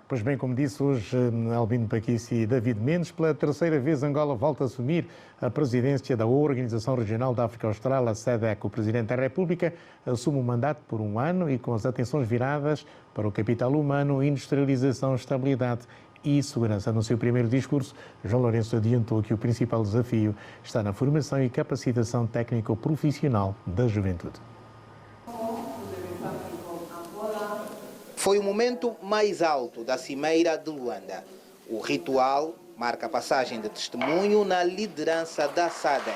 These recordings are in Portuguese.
Pois bem, como disse hoje Albino Paquici e David Mendes, pela terceira vez Angola volta a assumir a presidência da Organização Regional da África Austral, a SADC. O Presidente da República assume o mandato por um ano e com as atenções viradas para o capital humano, industrialização, estabilidade e segurança. No seu primeiro discurso, João Lourenço adiantou que o principal desafio está na formação e capacitação técnico-profissional da juventude. Foi o momento mais alto da Cimeira de Luanda. O ritual marca a passagem de testemunho na liderança da SADC.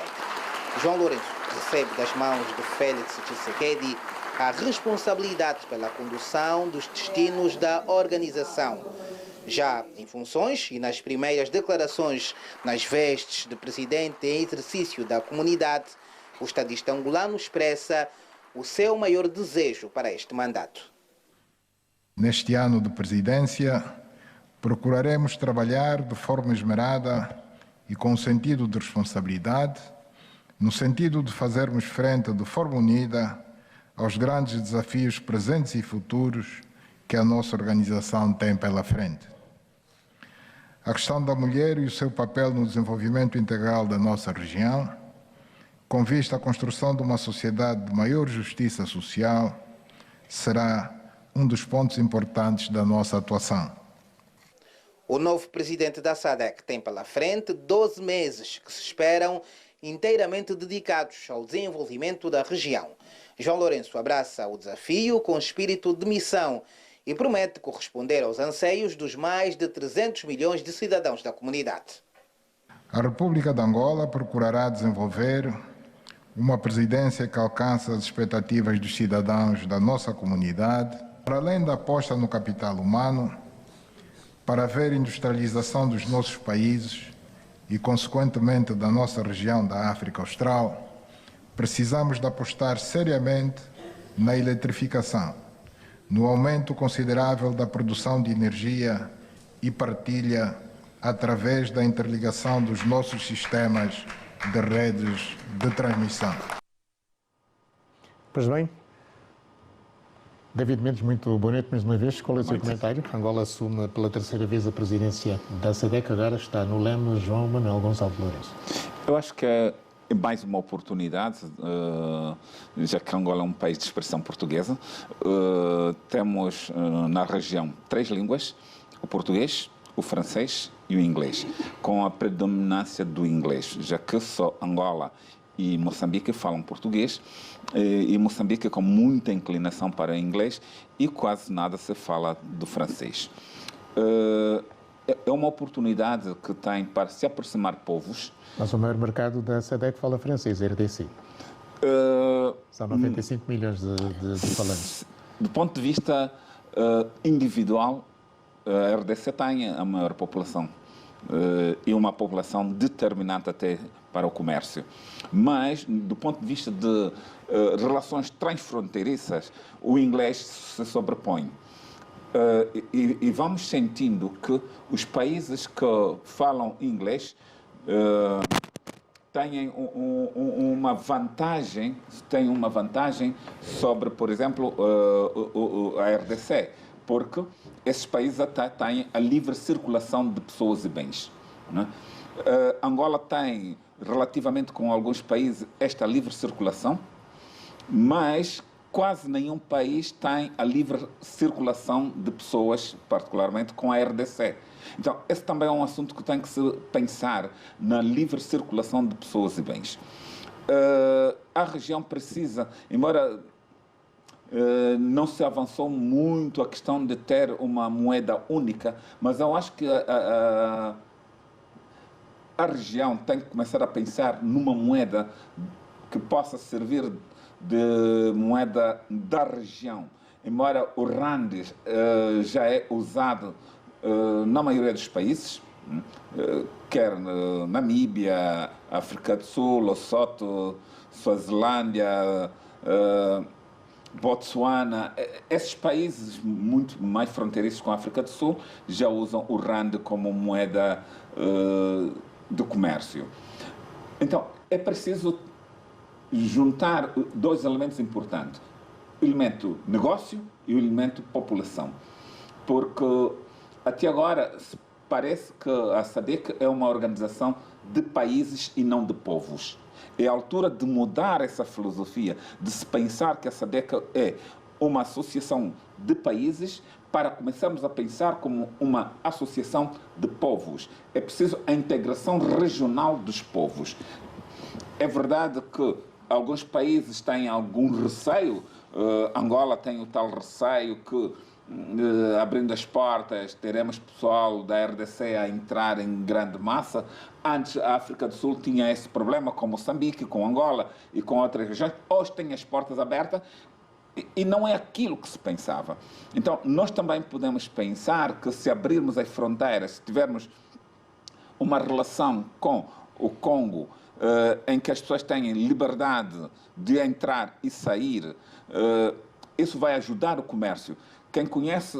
João Lourenço recebe das mãos de Félix Tshisekedi a responsabilidade pela condução dos destinos da organização. Já em funções e nas primeiras declarações nas vestes de presidente em exercício da comunidade, o estadista angolano expressa o seu maior desejo para este mandato. Neste ano de presidência, procuraremos trabalhar de forma esmerada e com sentido de responsabilidade, no sentido de fazermos frente de forma unida aos grandes desafios presentes e futuros que a nossa organização tem pela frente. A questão da mulher e o seu papel no desenvolvimento integral da nossa região, com vista à construção de uma sociedade de maior justiça social, será um dos pontos importantes da nossa atuação. O novo presidente da SADC tem pela frente 12 meses que se esperam inteiramente dedicados ao desenvolvimento da região. João Lourenço abraça o desafio com espírito de missão e promete corresponder aos anseios dos mais de 300 milhões de cidadãos da comunidade. A República de Angola procurará desenvolver uma presidência que alcance as expectativas dos cidadãos da nossa comunidade, para além da aposta no capital humano, para haver industrialização dos nossos países e, consequentemente, da nossa região da África Austral, precisamos de apostar seriamente na eletrificação, no aumento considerável da produção de energia e partilha através da interligação dos nossos sistemas de redes de transmissão. Pois bem, David Mendes, muito boa noite mais uma vez. Qual é o seu comentário? Angola assume pela terceira vez a presidência da SADC, agora está no leme João Manuel Gonçalves Lourenço. Eu acho que é mais uma oportunidade, já que Angola é um país de expressão portuguesa. Temos na região 3 línguas, o português, o francês e o inglês, com a predominância do inglês, já que só Angola e Moçambique falam português, e Moçambique com muita inclinação para o inglês e quase nada se fala do francês. É uma oportunidade que tem para se aproximar povos. Mas o maior mercado da SADC fala francês, RDC. São 95 milhões de falantes. Do ponto de vista individual, a RDC tem a maior população e uma população determinante até para o comércio. Mas, do ponto de vista de relações transfronteiriças, o inglês se sobrepõe. E vamos sentindo que os países que falam inglês têm uma vantagem sobre, por exemplo, a RDC, porque esses países até têm a livre circulação de pessoas e bens, né? Angola tem, relativamente com alguns países, esta livre circulação, mas quase nenhum país tem a livre circulação de pessoas, particularmente com a RDC. Então, esse também é um assunto que tem que se pensar na livre circulação de pessoas e bens. A região precisa, embora não se avançou muito a questão de ter uma moeda única, mas eu acho que a região tem que começar a pensar numa moeda que possa servir de moeda da região. Embora o rand já é usado na maioria dos países, quer Namíbia, África do Sul, Lesotho, Suazilândia, Botsuana, esses países muito mais fronteiriços com a África do Sul já usam o rand como moeda de comércio. Então, é preciso juntar 2 elementos importantes, o elemento negócio e o elemento população, porque Até agora, parece que a SADC é uma organização de países e não de povos. É a altura de mudar essa filosofia, de se pensar que a SADC é uma associação de países para começarmos a pensar como uma associação de povos. É preciso a integração regional dos povos. É verdade que alguns países têm algum receio, Angola tem o tal receio que, abrindo as portas, teremos pessoal da RDC a entrar em grande massa. Antes, a África do Sul tinha esse problema com Moçambique, com Angola e com outras regiões. Hoje tem as portas abertas e não é aquilo que se pensava. Então, nós também podemos pensar que se abrirmos as fronteiras, se tivermos uma relação com o Congo, em que as pessoas têm liberdade de entrar e sair, isso vai ajudar o comércio. Quem conhece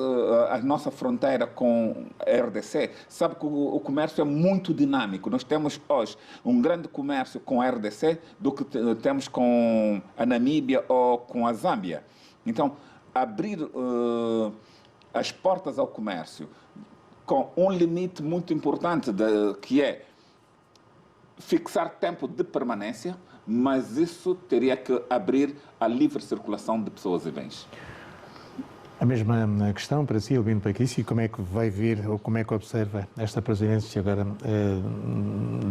a nossa fronteira com a RDC sabe que o comércio é muito dinâmico. Nós temos hoje um grande comércio com a RDC do que temos com a Namíbia ou com a Zâmbia. Então, abrir as portas ao comércio com um limite muito importante, que é fixar tempo de permanência, mas isso teria que abrir a livre circulação de pessoas e bens. A mesma questão para si, Albino Paquici, como é que vai vir, ou como é que observa esta presidência agora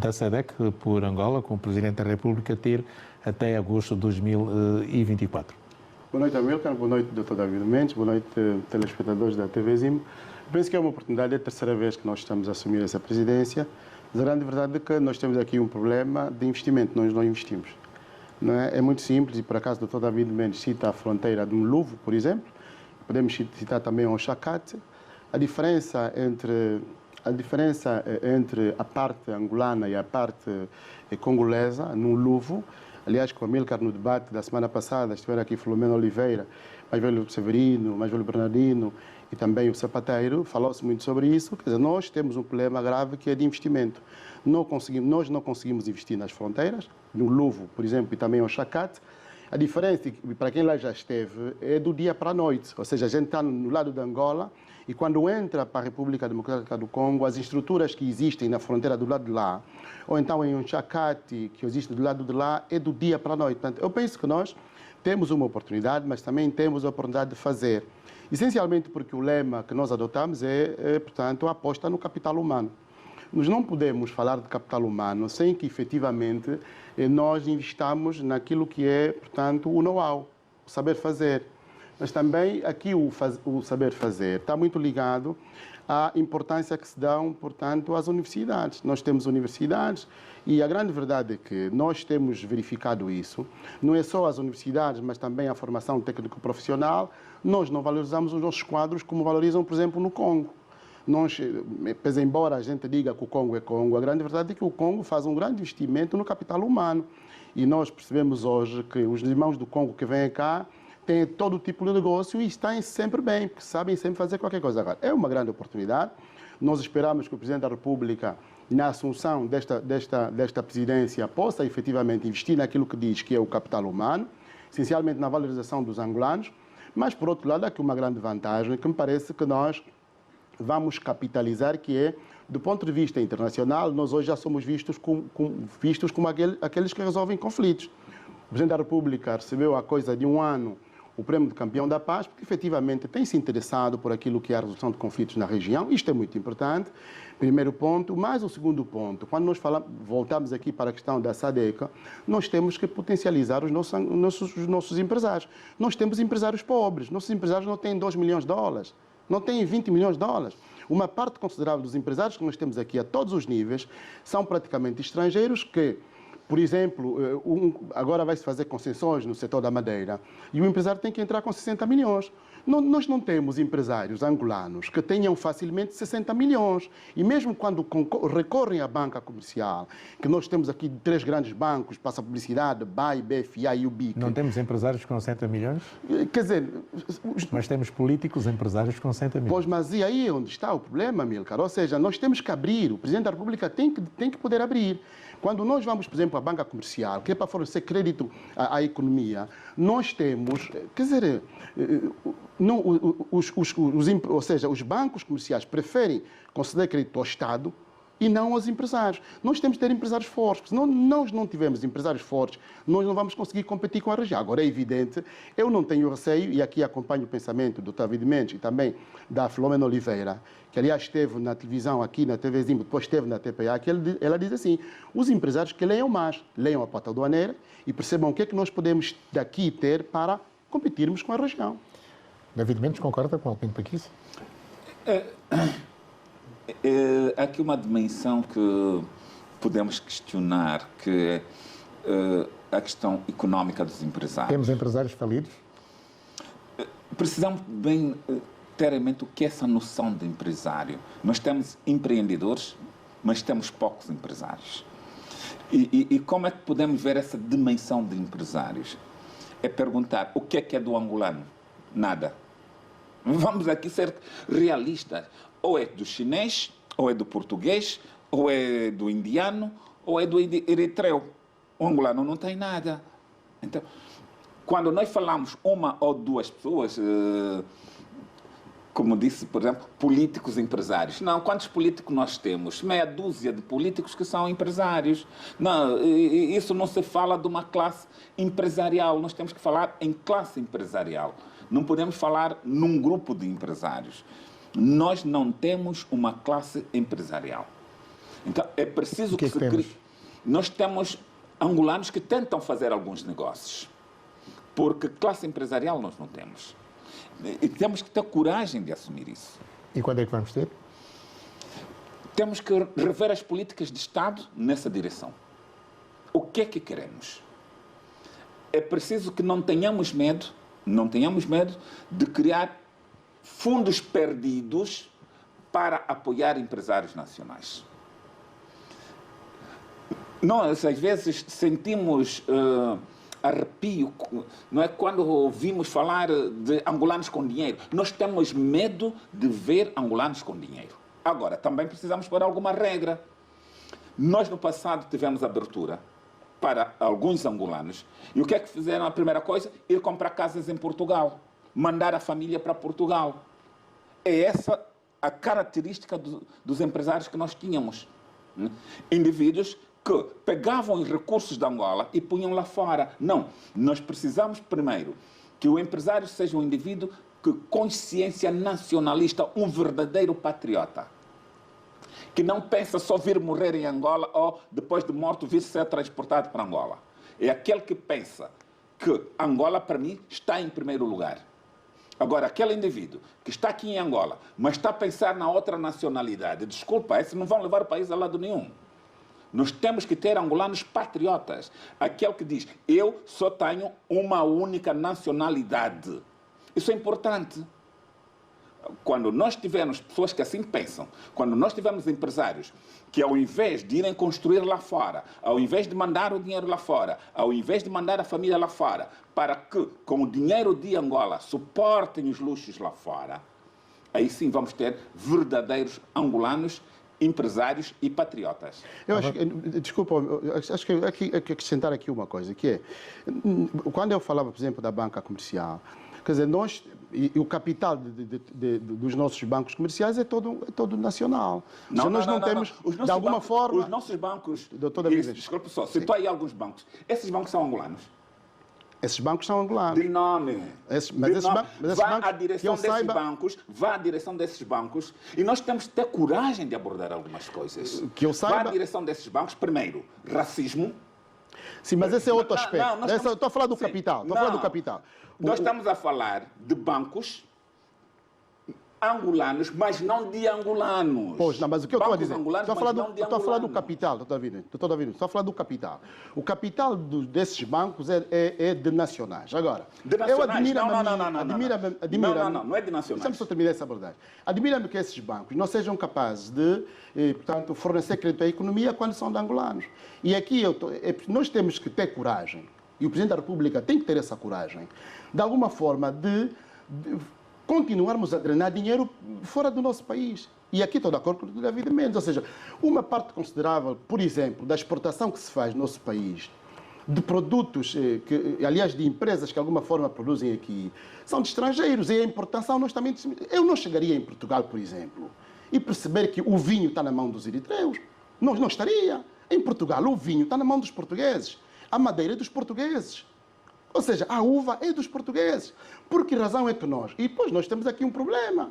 da SADC por Angola, com o Presidente da República, ter até agosto de 2024? Boa noite, Amílcar. Boa noite, Dr. David Mendes. Boa noite, telespectadores da TV Zim. Penso que é uma oportunidade, é a terceira vez que nós estamos a assumir essa presidência. Mas a grande verdade é que nós temos aqui um problema de investimento, nós não investimos. Não é? É muito simples, e por acaso o Dr. David Mendes cita a fronteira de Mluvo, por exemplo, podemos citar também o Chacate. A diferença entre a parte angolana e a parte congolesa, no Luvo, aliás, com o Amílcar no debate da semana passada, estiveram aqui Filomeno Oliveira, mais velho Severino, mais velho Bernardino e também o Sapateiro, falou-se muito sobre isso. Quer dizer, nós temos um problema grave que é de investimento. Nós não conseguimos investir nas fronteiras, no Luvo, por exemplo, e também ao Chacate. A diferença, para quem lá já esteve, é do dia para a noite. Ou seja, a gente está no lado de Angola e quando entra para a República Democrática do Congo, as estruturas que existem na fronteira do lado de lá, ou então em um Chacate, que existe do lado de lá, é do dia para a noite. Portanto, eu penso que nós temos uma oportunidade, mas também temos a oportunidade de fazer. Essencialmente porque o lema que nós adotamos portanto, a aposta no capital humano. Nós não podemos falar de capital humano sem que, efetivamente, nós investamos naquilo que é, portanto, o know-how, o saber fazer. Mas também aqui o saber fazer está muito ligado à importância que se dão, portanto, às universidades. Nós temos universidades e a grande verdade é que nós temos verificado isso. Não é só as universidades, mas também a formação técnico-profissional. Nós não valorizamos os nossos quadros como valorizam, por exemplo, no Congo. Embora a gente diga que o Congo é Congo, a grande verdade é que o Congo faz um grande investimento no capital humano. E nós percebemos hoje que os irmãos do Congo que vêm cá têm todo tipo de negócio e estão sempre bem, porque sabem sempre fazer qualquer coisa. Agora, é uma grande oportunidade. Nós esperamos que o Presidente da República, na assunção desta presidência, possa efetivamente investir naquilo que diz que é o capital humano, essencialmente na valorização dos angolanos. Mas, por outro lado, há aqui uma grande vantagem que me parece que nós vamos capitalizar, que é, do ponto de vista internacional, nós hoje já somos vistos como aqueles que resolvem conflitos. O Presidente da República recebeu há coisa de um ano o Prêmio de Campeão da Paz, porque efetivamente tem se interessado por aquilo que é a resolução de conflitos na região. Isto é muito importante, primeiro ponto. Mas o segundo ponto, quando nós voltamos aqui para a questão da SADC, nós temos que potencializar os nossos empresários. Nós temos empresários pobres, nossos empresários não têm 2 milhões de dólares. Não tem 20 milhões de dólares. Uma parte considerável dos empresários que nós temos aqui a todos os níveis são praticamente estrangeiros que, por exemplo, agora vai-se fazer concessões no setor da madeira e o empresário tem que entrar com 60 milhões. Nós não temos empresários angolanos que tenham facilmente 60 milhões. E mesmo quando recorrem à banca comercial, que nós temos aqui 3 grandes bancos, passa a publicidade, BAI, BFA e o BIC. Não temos empresários com 60 milhões? Quer dizer... Mas temos políticos empresários com 60 milhões. Pois, mas e aí onde está o problema, Amílcar? Ou seja, nós temos que abrir, o Presidente da República tem que poder abrir. Quando nós vamos, por exemplo, à banca comercial, que é para fornecer crédito à economia, nós temos, quer dizer, não, ou seja, os bancos comerciais preferem conceder crédito ao Estado e não aos empresários. Nós temos que ter empresários fortes. Se nós não tivermos empresários fortes, nós não vamos conseguir competir com a região. Agora, é evidente, eu não tenho receio, e aqui acompanho o pensamento do David Mendes e também da Filomena Oliveira, que aliás esteve na televisão aqui, na TV Zimbo, depois esteve na TPA, que ela diz assim, os empresários que leiam mais, leiam a pauta aduaneira e percebam o que é que nós podemos daqui ter para competirmos com a região. David Mendes concorda com Albino Paquice? Há aqui uma dimensão que podemos questionar, que é a questão económica dos empresários. Temos empresários falidos? Precisamos bem ter em mente o que é essa noção de empresário. Nós temos empreendedores, mas temos poucos empresários. E como é que podemos ver essa dimensão de empresários? É perguntar o que é do angolano? Nada. Vamos aqui ser realistas. Ou é do chinês, ou é do português, ou é do indiano, ou é do eritreu. O angolano não tem nada. Então, quando nós falamos uma ou duas pessoas, como disse, por exemplo, políticos empresários. Não, quantos políticos nós temos? Meia dúzia de políticos que são empresários. Não, isso não se fala de uma classe empresarial. Nós temos que falar em classe empresarial. Não podemos falar num grupo de empresários. Nós não temos uma classe empresarial. Então, é preciso que se crie. Nós temos angolanos que tentam fazer alguns negócios, porque classe empresarial nós não temos. E temos que ter coragem de assumir isso. E quando é que vamos ter? Temos que rever as políticas de Estado nessa direção. O que é que queremos? É preciso que não tenhamos medo de criar fundos perdidos para apoiar empresários nacionais. Nós, às vezes, sentimos arrepio, não é? Quando ouvimos falar de angolanos com dinheiro. Nós temos medo de ver angolanos com dinheiro. Agora, também precisamos pôr alguma regra. Nós, no passado, tivemos abertura para alguns angolanos. E o que é que fizeram? A primeira coisa, ir comprar casas em Portugal. Mandar a família para Portugal. É essa a característica dos empresários que nós tínhamos. Indivíduos que pegavam os recursos da Angola e punham lá fora. Não, nós precisamos primeiro que o empresário seja um indivíduo que consciência nacionalista, um verdadeiro patriota. Que não pensa só vir morrer em Angola ou, depois de morto, vir ser transportado para Angola. É aquele que pensa que Angola, para mim, está em primeiro lugar. Agora, aquele indivíduo que está aqui em Angola, mas está a pensar na outra nacionalidade, desculpa, esses não vão levar o país a lado nenhum. Nós temos que ter angolanos patriotas. Aquele que diz, eu só tenho uma única nacionalidade. Isso é importante. Quando nós tivermos pessoas que assim pensam, quando nós tivermos empresários que, ao invés de irem construir lá fora, ao invés de mandar o dinheiro lá fora, ao invés de mandar a família lá fora, para que, com o dinheiro de Angola, suportem os luxos lá fora, aí sim vamos ter verdadeiros angolanos, empresários e patriotas. Eu acho, desculpa, acho que eu que acrescentar aqui uma coisa, que é, quando eu falava, por exemplo, da banca comercial, quer dizer, nós, e o capital dos nossos bancos comerciais é todo nacional. Não, nós não temos, de alguma forma... Os nossos bancos... Doutor desculpe só, citou aí alguns bancos. Esses bancos são angolanos? Esses bancos são angolanos. De nome. Vá à direção desses bancos, vá à direção desses bancos, e nós temos que ter coragem de abordar algumas coisas. Que eu saiba... Vá à direção desses bancos, primeiro, racismo. Sim, mas esse é outro aspecto. Estou a falar do capital. Estou a falar do capital. Nós estamos a falar de bancos angolanos, mas não de angolanos. Pois, não, mas o que eu estou a dizer? Estou a falar do capital, doutor David. Estou a falar do capital. O capital desses bancos é de nacionais. Agora, eu admiro-me... Não é de nacionais. Deixa-me só terminar essa abordagem. Admira-me que esses bancos não sejam capazes de, portanto, fornecer crédito à economia quando são de angolanos. E aqui nós temos que ter coragem, e o Presidente da República tem que ter essa coragem, de alguma forma, de continuarmos a drenar dinheiro fora do nosso país. E aqui estou de acordo com o David Mendes, ou seja, uma parte considerável, por exemplo, da exportação que se faz no nosso país, de produtos, aliás, de empresas que de alguma forma produzem aqui, são de estrangeiros. E a importação, eu não chegaria em Portugal, por exemplo, e perceber que o vinho está na mão dos eritreus. Não estaria. Em Portugal, o vinho está na mão dos portugueses. A madeira é dos portugueses. Ou seja, a uva é dos portugueses. Por que razão é que nós? E depois nós temos aqui um problema.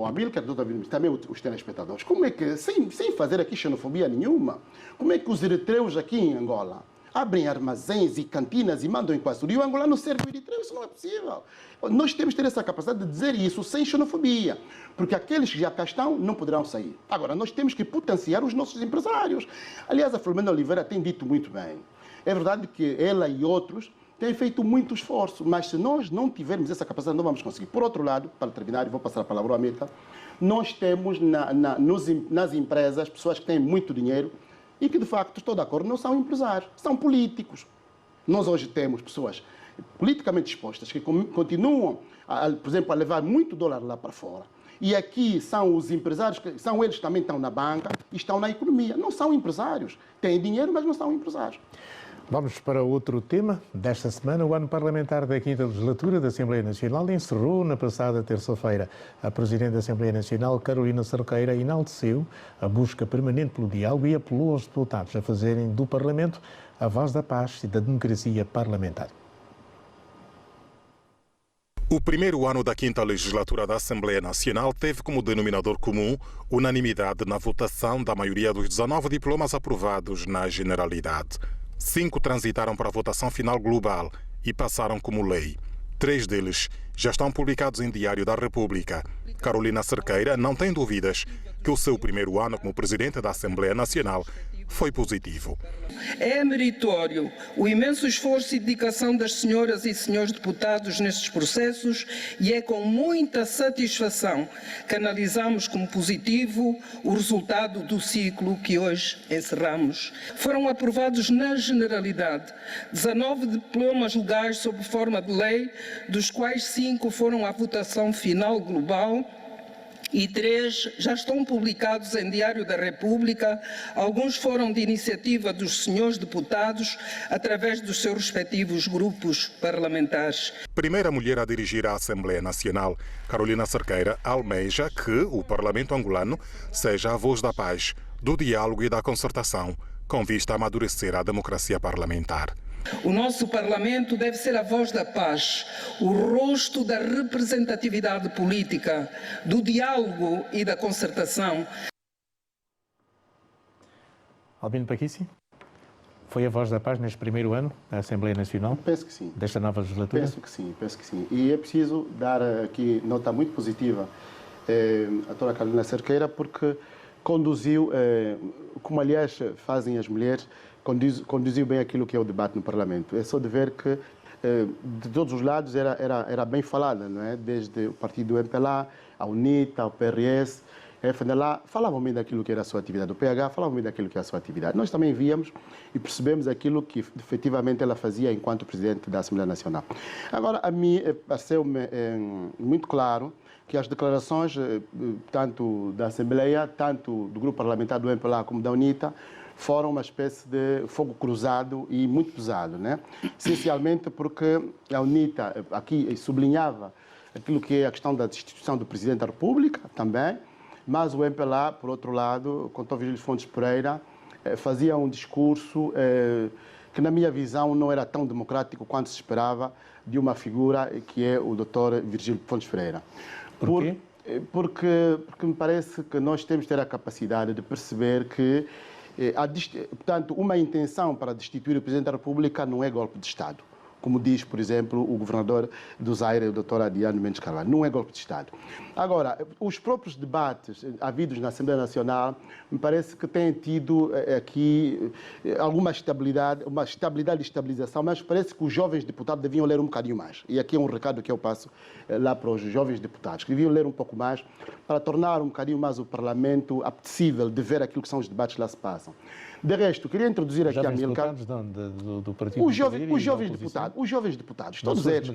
Amílcar, também os telespectadores, como é que, sem fazer aqui xenofobia nenhuma, como é que os eritreus aqui em Angola abrem armazéns e cantinas e mandam em quase tudo, e o angolano serve o eritreu? Isso não é possível. Nós temos que ter essa capacidade de dizer isso sem xenofobia, porque aqueles que já cá estão não poderão sair. Agora, nós temos que potenciar os nossos empresários. Aliás, a Filomena Oliveira tem dito muito bem. É verdade que ela e outros têm feito muito esforço, mas se nós não tivermos essa capacidade, não vamos conseguir. Por outro lado, para terminar, e vou passar a palavra ao Amílcar, nós temos nas empresas pessoas que têm muito dinheiro e que, de facto, estou de acordo, não são empresários, são políticos. Nós hoje temos pessoas politicamente expostas que continuam, por exemplo, a levar muito dólar lá para fora. E aqui são os empresários, são eles que também estão na banca e estão na economia. Não são empresários. Têm dinheiro, mas não são empresários. Vamos para outro tema. Desta semana, o ano parlamentar da 5ª Legislatura da Assembleia Nacional encerrou na passada terça-feira. A Presidente da Assembleia Nacional, Carolina Cerqueira, enalteceu a busca permanente pelo diálogo e apelou aos deputados a fazerem do Parlamento a voz da paz e da democracia parlamentar. O primeiro ano da 5ª Legislatura da Assembleia Nacional teve como denominador comum unanimidade na votação da maioria dos 19 diplomas aprovados na Generalidade. 5 transitaram para a votação final global e passaram como lei. 3 deles já estão publicados em Diário da República. Carolina Cerqueira não tem dúvidas que o seu primeiro ano como Presidente da Assembleia Nacional foi positivo. É meritório o imenso esforço e dedicação das senhoras e senhores deputados nestes processos e é com muita satisfação que analisamos como positivo o resultado do ciclo que hoje encerramos. Foram aprovados na Generalidade 19 diplomas legais sob forma de lei, dos quais 5 foram à votação final global e 3 já estão publicados em Diário da República. Alguns foram de iniciativa dos senhores deputados através dos seus respectivos grupos parlamentares. Primeira mulher a dirigir a Assembleia Nacional, Carolina Cerqueira almeja que o Parlamento angolano seja a voz da paz, do diálogo e da concertação, com vista a amadurecer a democracia parlamentar. O nosso Parlamento deve ser a voz da paz, o rosto da representatividade política, do diálogo e da concertação. Albino Paquici, foi a voz da paz neste primeiro ano da Assembleia Nacional? Penso que sim. Desta nova legislatura? Penso que sim. E é preciso dar aqui nota muito positiva à doutora Carolina Cerqueira, porque conduziu, como aliás fazem as mulheres, conduziu bem aquilo que é o debate no Parlamento. É só de ver que de todos os lados era bem falada, não é? Desde o partido MPLA, a UNITA, o PRS, a FNLA, falavam bem daquilo que era a sua atividade. O PH falava bem daquilo que era a sua atividade. Nós também víamos e percebemos aquilo que efetivamente ela fazia enquanto Presidente da Assembleia Nacional. Agora, a mim pareceu-me muito claro que as declarações, tanto da Assembleia, tanto do grupo parlamentar do MPLA como da UNITA, foram uma espécie de fogo cruzado e muito pesado, né? Essencialmente porque a UNITA aqui sublinhava aquilo que é a questão da destituição do Presidente da República também, mas o MPLA, por outro lado, com o Virgílio Fontes Pereira, fazia um discurso que, na minha visão, não era tão democrático quanto se esperava de uma figura que é o Dr. Virgílio Fontes Pereira. Por quê? Porque me parece que nós temos que ter a capacidade de perceber que portanto, uma intenção para destituir o Presidente da República não é golpe de Estado, como diz, por exemplo, o governador do Zaire, o Dr. Adiano Mendes Carvalho. Não é golpe de Estado. Agora, os próprios debates havidos na Assembleia Nacional me parece que têm tido aqui alguma estabilidade, uma estabilidade e estabilização, mas parece que os jovens deputados deviam ler um bocadinho mais. E aqui é um recado que eu passo lá para os jovens deputados, que deviam ler um pouco mais para tornar um bocadinho mais o Parlamento apetecível de ver aquilo que são os debates que lá se passam. De resto, queria introduzir aqui a Amílcar. Do partido os jovens deputados, todos eles,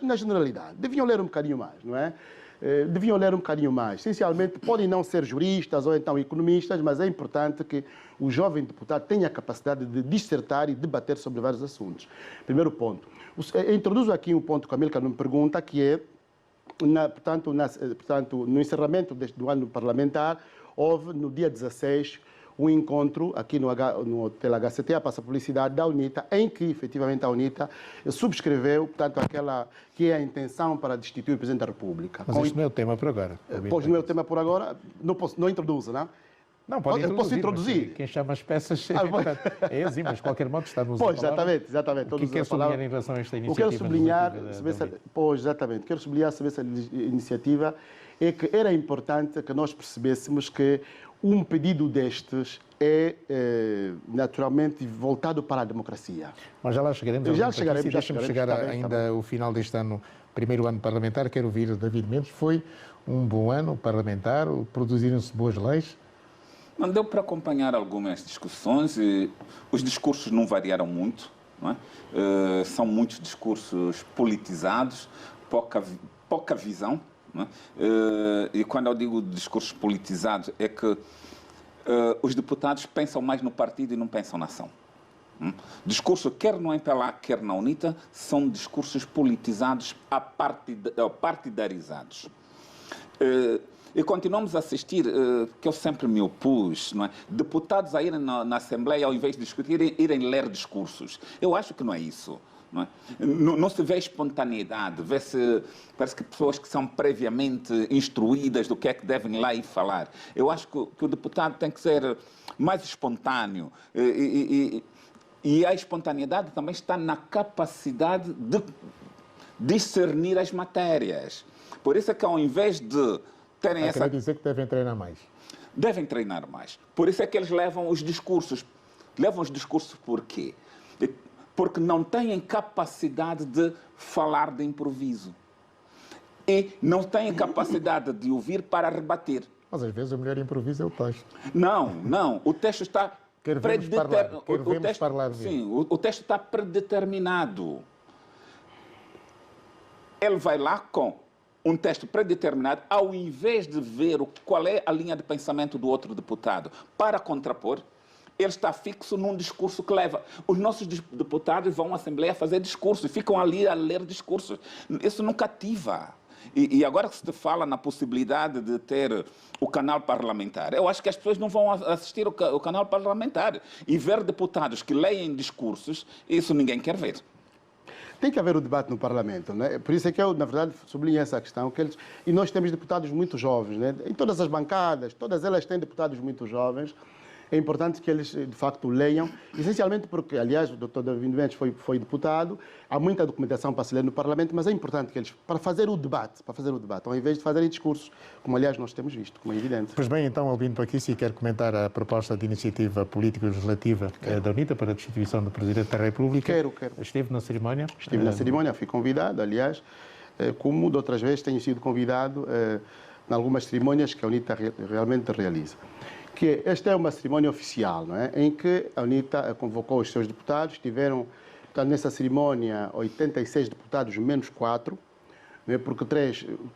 na generalidade, deviam ler um bocadinho mais, não é? deviam ler um bocadinho mais. Essencialmente, podem não ser juristas ou então economistas, mas é importante que o jovem deputado tenha a capacidade de dissertar e debater sobre vários assuntos. Primeiro ponto. Introduzo aqui um ponto que a Milka me pergunta, que é, portanto, no encerramento do ano parlamentar, houve, no dia 16, um encontro aqui no Hotel HCT, a Passa Publicidade da UNITA, em que, efetivamente, a UNITA subscreveu, portanto, aquela que é a intenção para destituir o Presidente da República. Mas isto não é o tema por agora. Pois não é o tema por agora, não introduzo, não? Não, pode introduzir. Posso introduzir? Quem chama as peças é assim, mas de qualquer modo está nos Pois, exatamente. O que quer sublinhar em relação a esta iniciativa? Eu quero sublinhar, quero sublinhar sobre essa iniciativa, é que era importante que nós percebêssemos que um pedido destes é naturalmente voltado para a democracia. Mas já lá chegaremos. Já chegaremos. Deixa-me chegar ainda ao final deste ano, primeiro ano parlamentar. Quero ouvir David Mendes. Foi um bom ano parlamentar, produziram-se boas leis. Não deu para acompanhar algumas discussões e os discursos não variaram muito, não é? São muitos discursos politizados, pouca visão. Não é? E quando eu digo discursos politizados é que os deputados pensam mais no partido e não pensam na ação. Discurso, quer no MPLA, quer na UNITA, são discursos politizados, partidarizados. E continuamos a assistir, que eu sempre me opus, não é? Deputados a irem na Assembleia, ao invés de discutir, irem ler discursos. Eu acho que não é isso. Não é? Não se vê espontaneidade, parece que pessoas que são previamente instruídas do que é que devem lá ir falar. Eu acho que o deputado tem que ser mais espontâneo. E a espontaneidade também está na capacidade de discernir as matérias. Por isso é que ao invés de terem essa... Quer dizer que devem treinar mais. Devem treinar mais. Por isso é que eles levam os discursos. Levam os discursos por quê? Porque não têm capacidade de falar de improviso. E não têm capacidade de ouvir para rebater. Mas às vezes o melhor improviso é o texto. Não. O texto está predeterminado. O texto está predeterminado. Ele vai lá com um texto predeterminado, ao invés de ver qual é a linha de pensamento do outro deputado para contrapor, ele está fixo num discurso que leva. Os nossos deputados vão à Assembleia fazer discursos, ficam ali a ler discursos. Isso não cativa. E agora que se fala na possibilidade de ter o canal parlamentar, eu acho que as pessoas não vão assistir o canal parlamentar. E ver deputados que leem discursos, isso ninguém quer ver. Tem que haver o debate no Parlamento, né? Por isso é que eu, na verdade, sublinho essa questão. E nós temos deputados muito jovens, né? Em todas as bancadas, todas elas têm deputados muito jovens. É importante que eles, de facto, leiam, essencialmente porque, aliás, o Dr. David Mendes foi deputado, há muita documentação para se ler no Parlamento, mas é importante que eles, para fazer o debate, ao invés de fazerem discursos, como, aliás, nós temos visto, como é evidente. Pois bem, então, Albino Paquici quer comentar a proposta de iniciativa político-legislativa da UNITA para a destituição do Presidente da República. Quero. Esteve na cerimónia? Estive na cerimónia, fui convidado, aliás, como de outras vezes tenho sido convidado em algumas cerimónias que a UNITA realmente realiza. Que esta é uma cerimónia oficial, não é? Em que a UNITA convocou os seus deputados, tiveram, portanto, nessa cerimónia 86 deputados menos 4, não é? Porque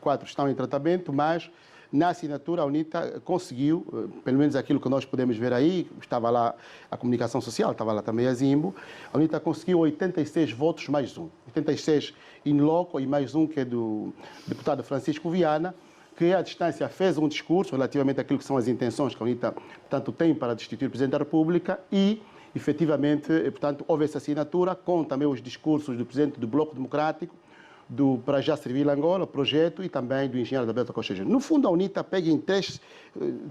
4 estão em tratamento, mas na assinatura a UNITA conseguiu, pelo menos aquilo que nós podemos ver aí, estava lá a comunicação social, estava lá também a Zimbo, a UNITA conseguiu 86 votos mais um, 86 in loco e mais um que é do deputado Francisco Viana, que à distância fez um discurso relativamente àquilo que são as intenções que a UNITA, portanto, tem para destituir o Presidente da República e, efetivamente, portanto, houve essa assinatura com também os discursos do Presidente do Bloco Democrático, do Para Já Servir Angola, projeto, e também do engenheiro Adalberto Costa Júnior. No fundo, a UNITA pega em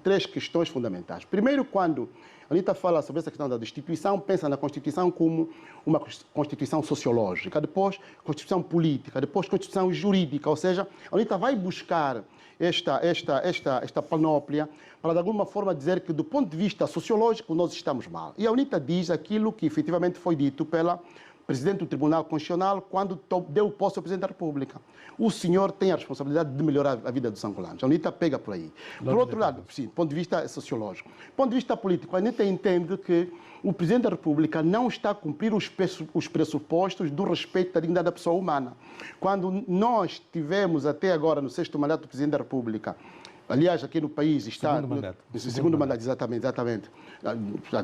três questões fundamentais. Primeiro, quando a UNITA fala sobre essa questão da destituição, pensa na Constituição como uma Constituição sociológica, depois Constituição política, depois Constituição jurídica, ou seja, a UNITA vai buscar esta panóplia para, de alguma forma, dizer que, do ponto de vista sociológico, nós estamos mal. E a UNITA diz aquilo que efetivamente foi dito pela presidente do Tribunal Constitucional quando deu posse ao Presidente da República. O senhor tem a responsabilidade de melhorar a vida dos angolanos. A UNITA pega por aí. Por outro lado, sim, do ponto de vista sociológico. Do ponto de vista político, a UNITA entende que o Presidente da República não está a cumprir os pressupostos do respeito da dignidade da pessoa humana. Quando nós tivemos até agora, no 6º mandato do Presidente da República, aliás, aqui no país está... Segundo mandato, exatamente.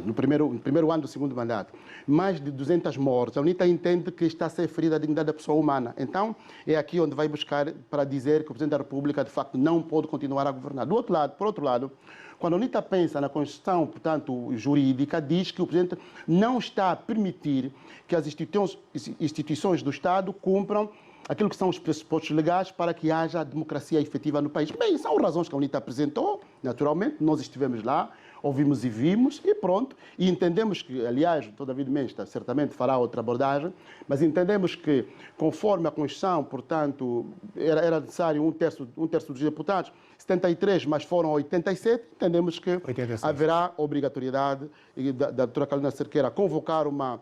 No primeiro ano do segundo mandato. Mais de 200 mortes. A UNITA entende que está a ser ferida a dignidade da pessoa humana. Então, é aqui onde vai buscar para dizer que o Presidente da República, de facto, não pode continuar a governar. Por outro lado, quando a UNITA pensa na Constituição, portanto, jurídica, diz que o Presidente não está a permitir que as instituições do Estado cumpram aquilo que são os pressupostos legais para que haja democracia efetiva no país. Bem, são razões que a UNITA apresentou, naturalmente, nós estivemos lá, ouvimos e vimos, e pronto. E entendemos que, aliás, o Dr. David Mendes certamente fará outra abordagem, mas entendemos que, conforme a Constituição, portanto, era necessário um terço dos deputados, 73, mas foram 87, entendemos que 86. Haverá obrigatoriedade da doutora Carolina Cerqueira convocar como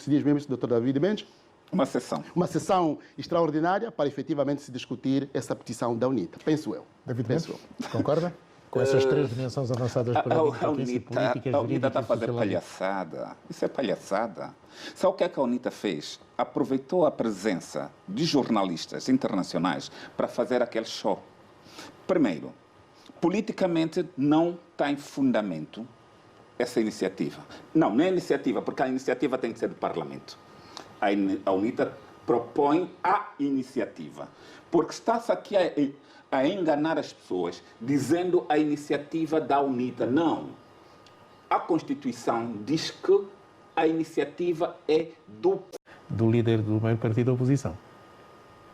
se diz mesmo isso, Dr. David Mendes? Uma sessão extraordinária para efetivamente se discutir essa petição da UNITA, penso eu. David Mendes, concorda? Com essas três dimensões avançadas para a UNITA está a fazer palhaçada. Isso é palhaçada. Sabe o que é que a UNITA fez? Aproveitou a presença de jornalistas internacionais para fazer aquele show. Primeiro, politicamente não tem fundamento essa iniciativa. Não é iniciativa, porque a iniciativa tem que ser do Parlamento. A UNITA propõe a iniciativa. Porque está-se aqui a enganar as pessoas, dizendo a iniciativa da UNITA. Não. A Constituição diz que a iniciativa é do líder do meio partido da oposição.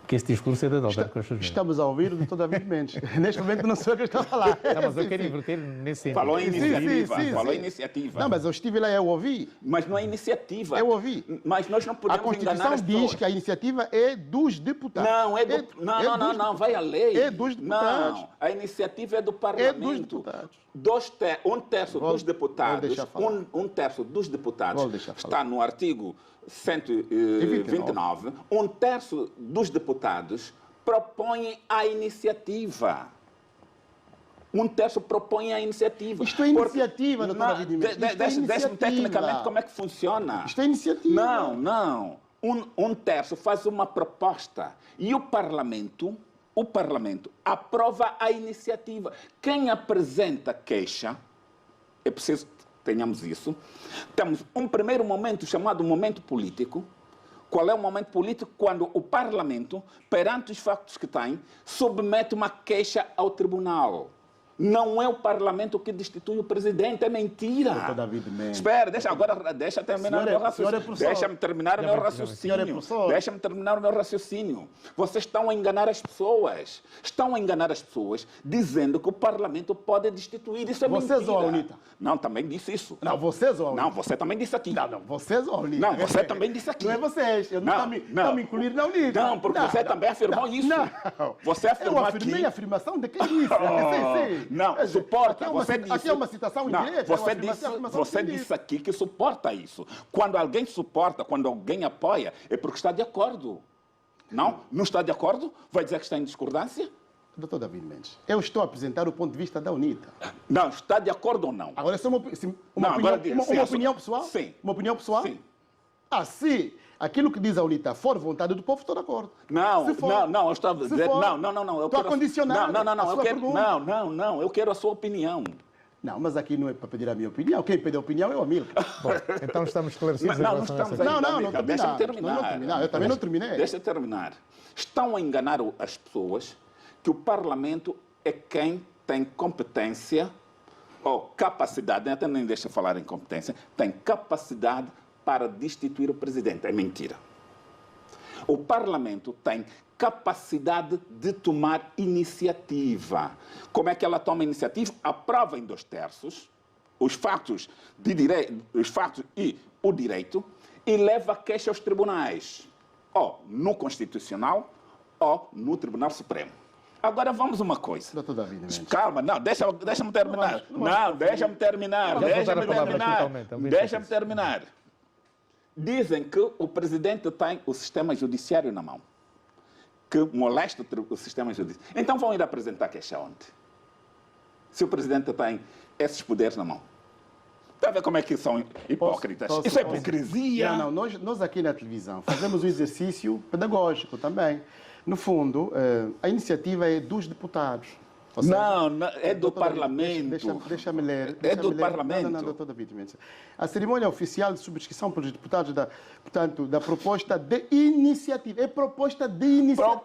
Que esse discurso é da Alberto Costa Júnior. Estamos a ouvir o Dr. David Mendes. Neste momento não sei o que está a falar. Não, mas eu quero inverter nesse sentido. Falou em iniciativa. Falou em iniciativa. Não, mas eu estive lá e eu ouvi. Mas não é iniciativa. Eu ouvi. Mas nós não podemos enganar as pessoas. A Constituição diz que a iniciativa é dos deputados. Não, não, vai a lei. É dos deputados. Não, a iniciativa é do Parlamento. É dos deputados. Um terço dos deputados, um terço dos deputados está no artigo 129, um terço dos deputados propõem a iniciativa. Um terço propõe a iniciativa. Isto é iniciativa, doutor David Mendes. Deixe-me tecnicamente como é que funciona. Isto é iniciativa. Não. Um terço faz uma proposta e o Parlamento aprova a iniciativa. Quem apresenta queixa, é preciso que tenhamos isso. Temos um primeiro momento chamado momento político. Qual é o momento político? Quando o Parlamento, perante os factos que tem, submete uma queixa ao Tribunal. Não é o Parlamento que destitui o presidente, é mentira. Doutor David Mendes. Espera, deixa terminar o meu raciocínio. Deixa-me terminar o meu raciocínio. Deixa-me terminar o meu raciocínio. Vocês estão a enganar as pessoas. Estão a enganar as pessoas dizendo que o Parlamento pode destituir. Isso é mentira. Vocês ou a UNITA? Não, também disse isso. Não, vocês ou a UNITA? Não, você também disse aqui. Não, vocês ou a UNITA? Não, você também disse aqui. Não é vocês. Eu não estou me incluindo na UNITA. Não, porque você também afirmou isso. Não. Você afirmou eu afirmei aqui. A afirmação de quem disse. Não, suporta. Aqui é uma citação indireta. Você disse aqui que suporta isso. Quando alguém suporta, quando alguém apoia, é porque está de acordo. Não está de acordo? Vai dizer que está em discordância? Doutor David Mendes, eu estou a apresentar o ponto de vista da UNITA. Não, está de acordo ou não? Agora, isso é uma opinião pessoal? Sim. Uma opinião pessoal? Sim. Se aquilo que diz a UNITA for vontade do povo, estou de acordo. Não, eu estou a dizer... Não. Estou a condicionar eu quero a sua opinião. Não, mas aqui não é para pedir a minha opinião. Quem pede a opinião é o Amílcar. Bom, então estamos esclarecidos em relação a essa questão. Não, deixa-me terminar. Eu também não terminei. Deixa eu terminar. Estão a enganar as pessoas que o Parlamento é quem tem competência ou capacidade, até nem deixa falar em competência, tem capacidade para destituir o presidente. É mentira. O Parlamento tem capacidade de tomar iniciativa. Como é que ela toma iniciativa? Aprova em 2/3 os fatos e o direito e leva a queixa aos tribunais, ou no Constitucional ou no Tribunal Supremo. Agora vamos uma coisa. Doutor David Mendes. Calma, não, deixa-me terminar. Deixa-me terminar. dizem que o presidente tem o sistema judiciário na mão, que molesta o sistema judiciário. Então vão ir apresentar queixa onde? Se o presidente tem esses poderes na mão. Está a ver como é que são hipócritas? Isso é hipocrisia. Não, nós aqui na televisão fazemos um exercício pedagógico também. No fundo, a iniciativa é dos deputados. Ou seja, não, é do Parlamento. Deixa-me ler. É do Parlamento. Não, doutor David Mendes. A cerimônia oficial de subscrição pelos deputados da proposta de iniciativa. É proposta de iniciativa.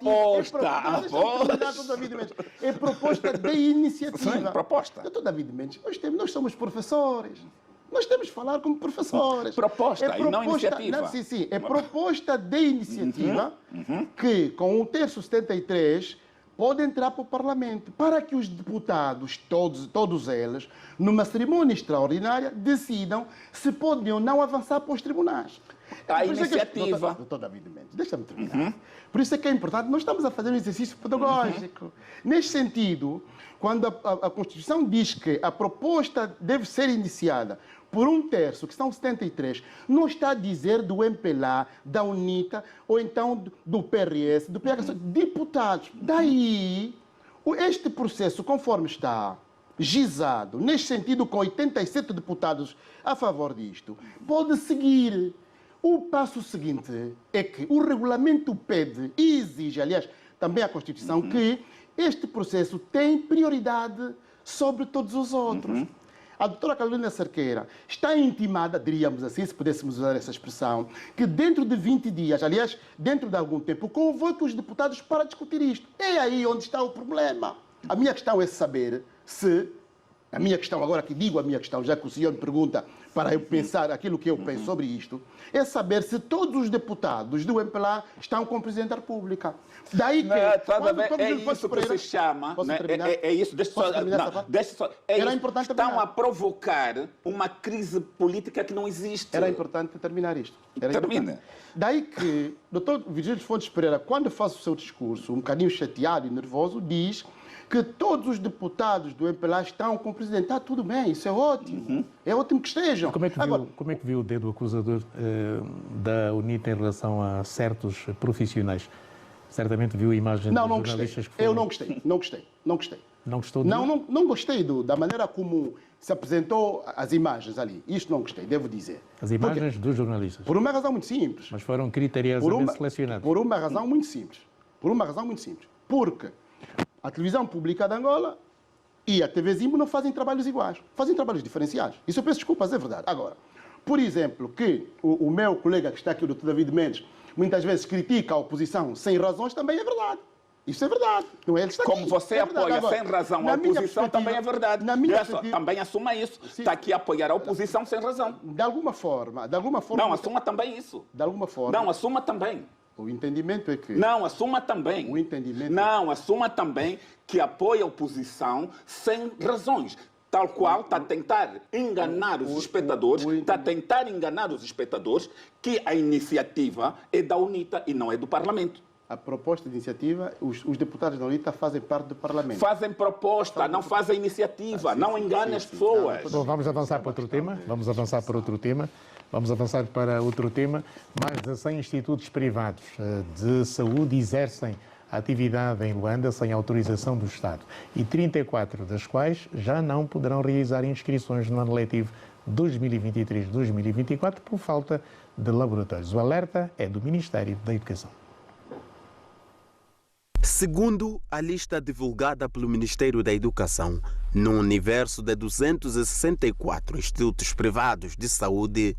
É proposta de iniciativa. Sim, proposta. Doutor David Mendes, nós somos professores. Nós temos que falar como professores. Proposta, e não iniciativa. Não, sim. É proposta de iniciativa que, com o terço 73, pode entrar para o Parlamento, para que os deputados, todos eles, numa cerimônia extraordinária, decidam se podem ou não avançar para os tribunais. A iniciativa. Doutor David Mendes, deixa-me terminar. Por isso é que é importante, nós estamos a fazer um exercício pedagógico. Neste sentido, quando a Constituição diz que a proposta deve ser iniciada por um terço, que são 73, não está a dizer do MPLA, da UNITA, ou então do PRS, do PHS, deputados. Daí, este processo, conforme está gizado, neste sentido, com 87 deputados a favor disto, pode seguir. O passo seguinte é que o regulamento pede e exige, aliás, também a Constituição, que este processo tem prioridade sobre todos os outros. A doutora Carolina Cerqueira está intimada, diríamos assim, se pudéssemos usar essa expressão, que dentro de 20 dias, aliás, dentro de algum tempo, convoque os deputados para discutir isto. É aí onde está o problema. A minha questão é saber se... A minha questão, agora que digo a minha questão, já que o senhor me pergunta para eu pensar aquilo que eu penso sobre isto, é saber se todos os deputados do MPLA estão com o Presidente da República. Daí que... É isso que se chama... É isso, deixa só... Estão a provocar uma crise política que não existe. Era importante terminar isto. Termina. Daí que o Dr. Virgílio Fontes Pereira, quando faz o seu discurso, um bocadinho chateado e nervoso, diz que todos os deputados do MPLA estão com o Presidente. Está tudo bem, isso é ótimo. É ótimo que estejam. Como é que viu o dedo acusador da UNITA em relação a certos profissionais? Certamente viu a imagem dos jornalistas que foram... Eu não gostei. Não gostou? Não gostei da maneira como se apresentou as imagens ali. Isto não gostei, devo dizer. As imagens dos jornalistas? Por uma razão muito simples. Mas foram criteriosamente selecionadas? Por uma razão muito simples. Porque a televisão pública de Angola e a TV Zimbo não fazem trabalhos iguais, fazem trabalhos diferenciados. Isso eu peço desculpas, é verdade. Agora, por exemplo, que o meu colega que está aqui, o Dr. David Mendes, muitas vezes critica a oposição sem razões, também é verdade. Isso é verdade. Não é? Ele está Como aqui. você apoia agora, sem razão a oposição, também é verdade. Também assuma isso. Sim. Está aqui a apoiar a oposição sem razão. De alguma forma... Não, assuma também isso. De alguma forma... Não, assuma também. O entendimento é que... Não, assuma também. O entendimento... Não, assuma também que apoia a oposição sem razões. Tal qual está a tentar enganar os espectadores, que a iniciativa é da UNITA e não é do Parlamento. A proposta de iniciativa, os deputados da UNITA fazem parte do Parlamento. Fazem proposta, não fazem iniciativa, não enganem as pessoas. Bom, vamos avançar para outro tema. Mais de 100 institutos privados de saúde exercem a atividade em Luanda sem autorização do Estado e 34 das quais já não poderão realizar inscrições no ano letivo 2023-2024 por falta de laboratórios. O alerta é do Ministério da Educação. Segundo a lista divulgada pelo Ministério da Educação, no universo de 264 institutos privados de saúde,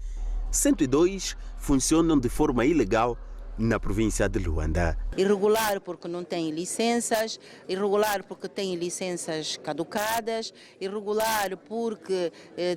102 funcionam de forma ilegal na província de Luanda. Irregular porque não tem licenças, irregular porque tem licenças caducadas, irregular porque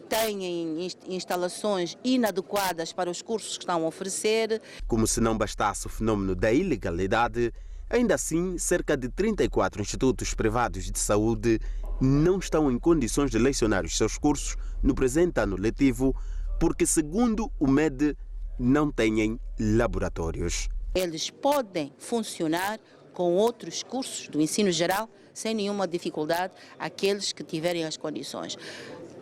têm instalações inadequadas para os cursos que estão a oferecer. Como se não bastasse o fenômeno da ilegalidade, ainda assim, cerca de 34 institutos privados de saúde não estão em condições de lecionar os seus cursos no presente ano letivo, porque, segundo o MED, não têm laboratórios. Eles podem funcionar com outros cursos do ensino geral sem nenhuma dificuldade, aqueles que tiverem as condições.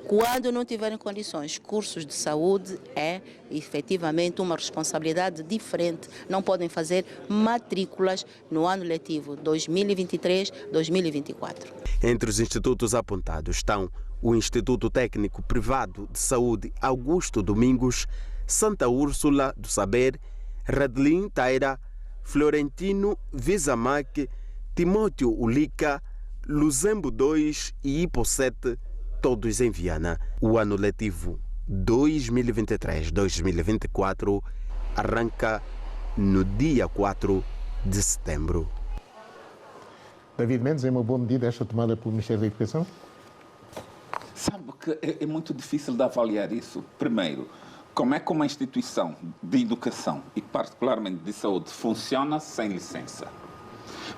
Quando não tiverem condições, cursos de saúde é efetivamente uma responsabilidade diferente. Não podem fazer matrículas no ano letivo 2023-2024. Entre os institutos apontados estão o Instituto Técnico Privado de Saúde Augusto Domingos, Santa Úrsula do Saber, Radlin Taira, Florentino Visamac, Timóteo Ulica, Luzembo 2 e Ipo 7, todos em Viana. O ano letivo 2023-2024 arranca no dia 4 de setembro. David Mendes, é uma boa medida esta tomada pelo Ministério da Educação? Sabe que é muito difícil de avaliar isso. Primeiro, como é que uma instituição de educação e particularmente de saúde funciona sem licença?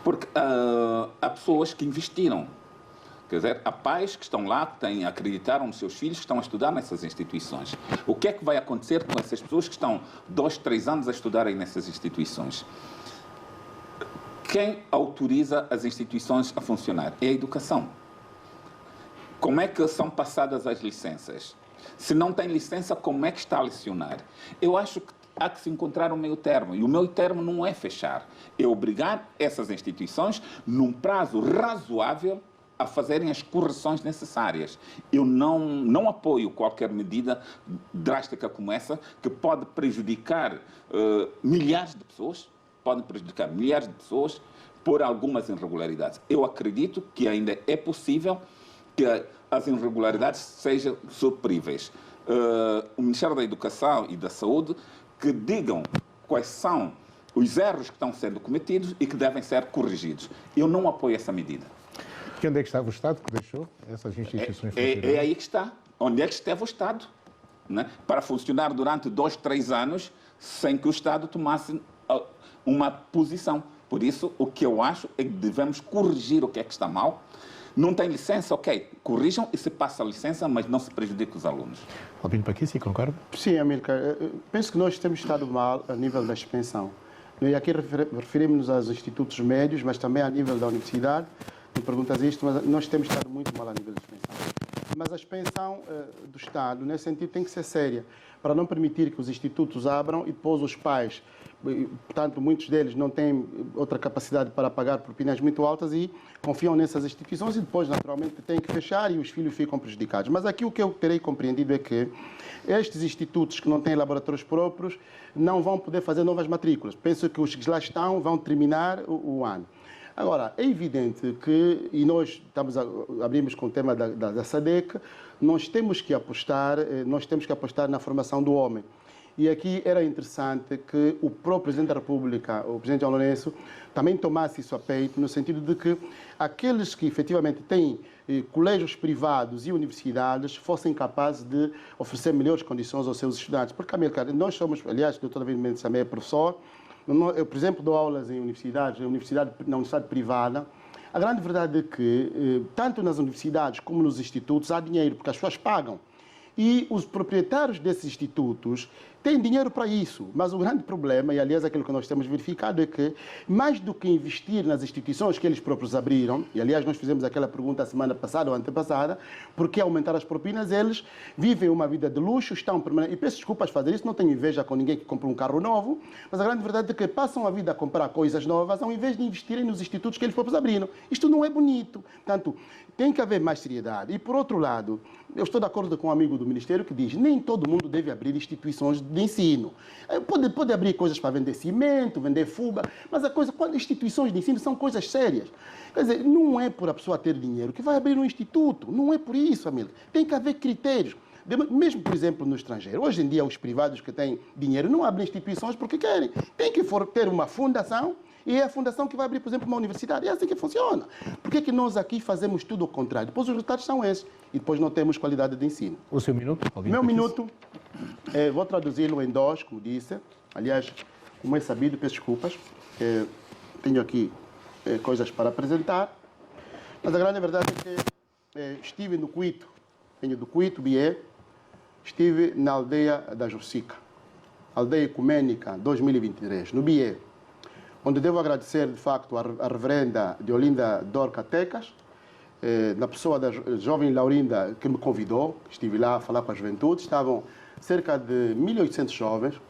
Porque há pessoas que investiram. Quer dizer, há pais que estão lá, que acreditaram nos seus filhos, que estão a estudar nessas instituições. O que é que vai acontecer com essas pessoas que estão 2, 3 anos a estudarem nessas instituições? Quem autoriza as instituições a funcionar? É a educação. Como é que são passadas as licenças? Se não tem licença, como é que está a lecionar? Eu acho que há que se encontrar um meio termo. E o meio termo não é fechar. É obrigar essas instituições, num prazo razoável, a fazerem as correções necessárias. Eu não apoio qualquer medida drástica como essa, que pode prejudicar milhares de pessoas, por algumas irregularidades. Eu acredito que ainda é possível que as irregularidades sejam supríveis. O Ministério da Educação e da Saúde que digam quais são os erros que estão sendo cometidos e que devem ser corrigidos. Eu não apoio essa medida. E onde é que estava o Estado que deixou essas instituições funcionarem? É aí que está. Onde é que esteve o Estado? Né? Para funcionar durante 2, 3 anos sem que o Estado tomasse uma posição. Por isso, o que eu acho é que devemos corrigir o que é que está mal. Não tem licença, ok, corrijam e se passa a licença, mas não se prejudique os alunos. Albino Paquici, concorda? Sim, Amílcar, penso que nós temos estado mal a nível da expansão. E aqui referimos-nos aos institutos médios, mas também a nível da universidade. Me perguntas isto, mas nós temos estado muito mal a nível de expansão. Mas a expansão do Estado, nesse sentido, tem que ser séria, para não permitir que os institutos abram e depois os pais, portanto, muitos deles não têm outra capacidade para pagar propinas muito altas e confiam nessas instituições e depois, naturalmente, têm que fechar e os filhos ficam prejudicados. Mas aqui o que eu terei compreendido é que estes institutos que não têm laboratórios próprios não vão poder fazer novas matrículas. Penso que os que lá estão vão terminar o ano. Agora, é evidente que, e nós abrimos com o tema da SADEC, nós temos que apostar na formação do homem. E aqui era interessante que o próprio Presidente da República, o Presidente João Lourenço, também tomasse isso a peito, no sentido de que aqueles que efetivamente têm colégios privados e universidades fossem capazes de oferecer melhores condições aos seus estudantes. Porque, Amílcar, nós somos, aliás, o Dr. David Mendes também é professor. Eu, por exemplo, dou aulas em universidades, na universidade privada. A grande verdade é que, tanto nas universidades como nos institutos, há dinheiro, porque as pessoas pagam. E os proprietários desses institutos têm dinheiro para isso. Mas o grande problema, e aliás aquilo que nós temos verificado, é que mais do que investir nas instituições que eles próprios abriram, e aliás nós fizemos aquela pergunta a semana passada ou antepassada, por que aumentar as propinas? Eles vivem uma vida de luxo, estão permanentes. E peço desculpas fazer isso, não tenho inveja com ninguém que compra um carro novo, mas a grande verdade é que passam a vida a comprar coisas novas ao invés de investirem nos institutos que eles próprios abriram. Isto não é bonito. Portanto, tem que haver mais seriedade. E por outro lado, eu estou de acordo com um amigo do Ministério que diz que nem todo mundo deve abrir instituições de ensino. Pode abrir coisas para vender cimento, vender fuga, mas quando instituições de ensino são coisas sérias. Quer dizer, não é por a pessoa ter dinheiro que vai abrir um instituto. Não é por isso, amigo. Tem que haver critérios. Mesmo, por exemplo, no estrangeiro. Hoje em dia, os privados que têm dinheiro não abrem instituições porque querem. Tem que ter uma fundação e é a fundação que vai abrir, por exemplo, uma universidade. É assim que funciona. Por que é que nós aqui fazemos tudo ao contrário? Depois os resultados são esses. E depois não temos qualidade de ensino. O seu minuto, Albino Meu Paquici. minuto, vou traduzi-lo em 2, como disse. Aliás, como é sabido, peço desculpas. Tenho aqui coisas para apresentar. Mas a grande verdade é que estive no Cuito. Venho do Cuito, Bié. Estive na aldeia da Jursica. Aldeia Ecumênica 2023, no Bié. Onde devo agradecer, de facto, a reverenda Deolinda Dorca Tecas, na pessoa da jovem Laurinda que me convidou, estive lá a falar com a juventude, estavam cerca de 1.800 jovens,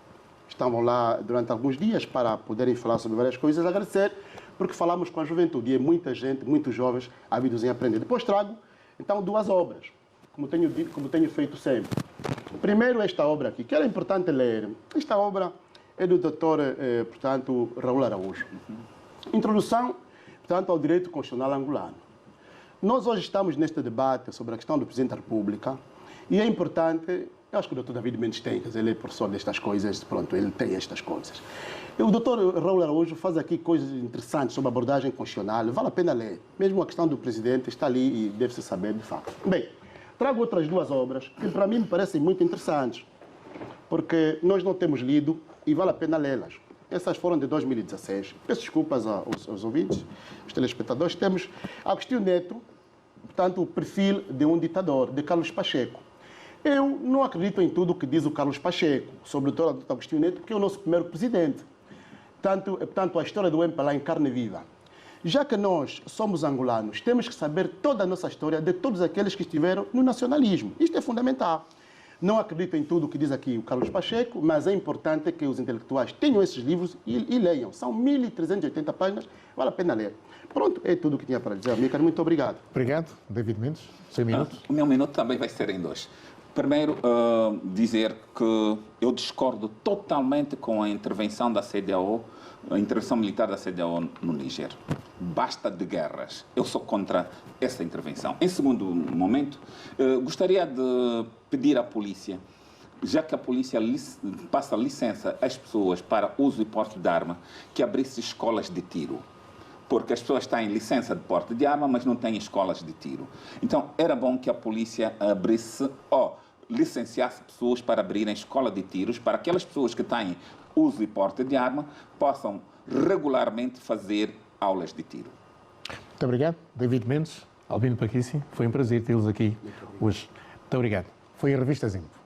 estavam lá durante alguns dias para poderem falar sobre várias coisas, agradecer, porque falamos com a juventude e é muita gente, muitos jovens ávidos em aprender. Depois trago, então, 2 obras, como tenho feito sempre. Primeiro, esta obra aqui, que era importante ler. Esta obra é do Dr. portanto, Raul Araújo. Introdução, portanto, ao direito constitucional angolano. Nós hoje estamos neste debate sobre a questão do Presidente da República e é importante, eu acho que o Dr. David Mendes tem, quer dizer, ele é professor destas coisas, pronto, ele tem estas coisas. E o Dr. Raul Araújo faz aqui coisas interessantes sobre a abordagem constitucional, vale a pena ler. Mesmo a questão do Presidente está ali e deve-se saber de facto. Bem, trago outras 2 obras que para mim me parecem muito interessantes, porque nós não temos lido e vale a pena lê-las. Essas foram de 2016. Peço desculpas aos ouvintes, aos telespectadores. Temos Agostinho Neto, portanto, o perfil de um ditador, de Carlos Pacheco. Eu não acredito em tudo o que diz o Carlos Pacheco sobre o Dr. Agostinho Neto, que é o nosso primeiro presidente. Portanto, a história do MPLA em carne viva. Já que nós somos angolanos, temos que saber toda a nossa história de todos aqueles que estiveram no nacionalismo. Isto é fundamental. Não acredito em tudo o que diz aqui o Carlos Pacheco, mas é importante que os intelectuais tenham esses livros e leiam. São 1.380 páginas, vale a pena ler. Pronto, é tudo o que tinha para dizer. Amílcar, muito obrigado. Obrigado. David Mendes, 100 minutos. O meu minuto também vai ser em 2. Primeiro, dizer que eu discordo totalmente com a intervenção da CEDEAO, a intervenção militar da CEDEAO no Níger. Basta de guerras. Eu sou contra essa intervenção. Em segundo momento, gostaria de pedir à polícia, já que a polícia passa licença às pessoas para uso e porte de arma, que abrisse escolas de tiro. Porque as pessoas têm licença de porte de arma, mas não têm escolas de tiro. Então, era bom que a polícia abrisse ou licenciasse pessoas para abrirem escola de tiros, para aquelas pessoas que têm uso e porte de arma possam regularmente fazer aulas de tiro. Muito obrigado. David Mendes, Albino Paquici, foi um prazer tê-los aqui hoje. Muito obrigado. Foi a Revista Zimbo.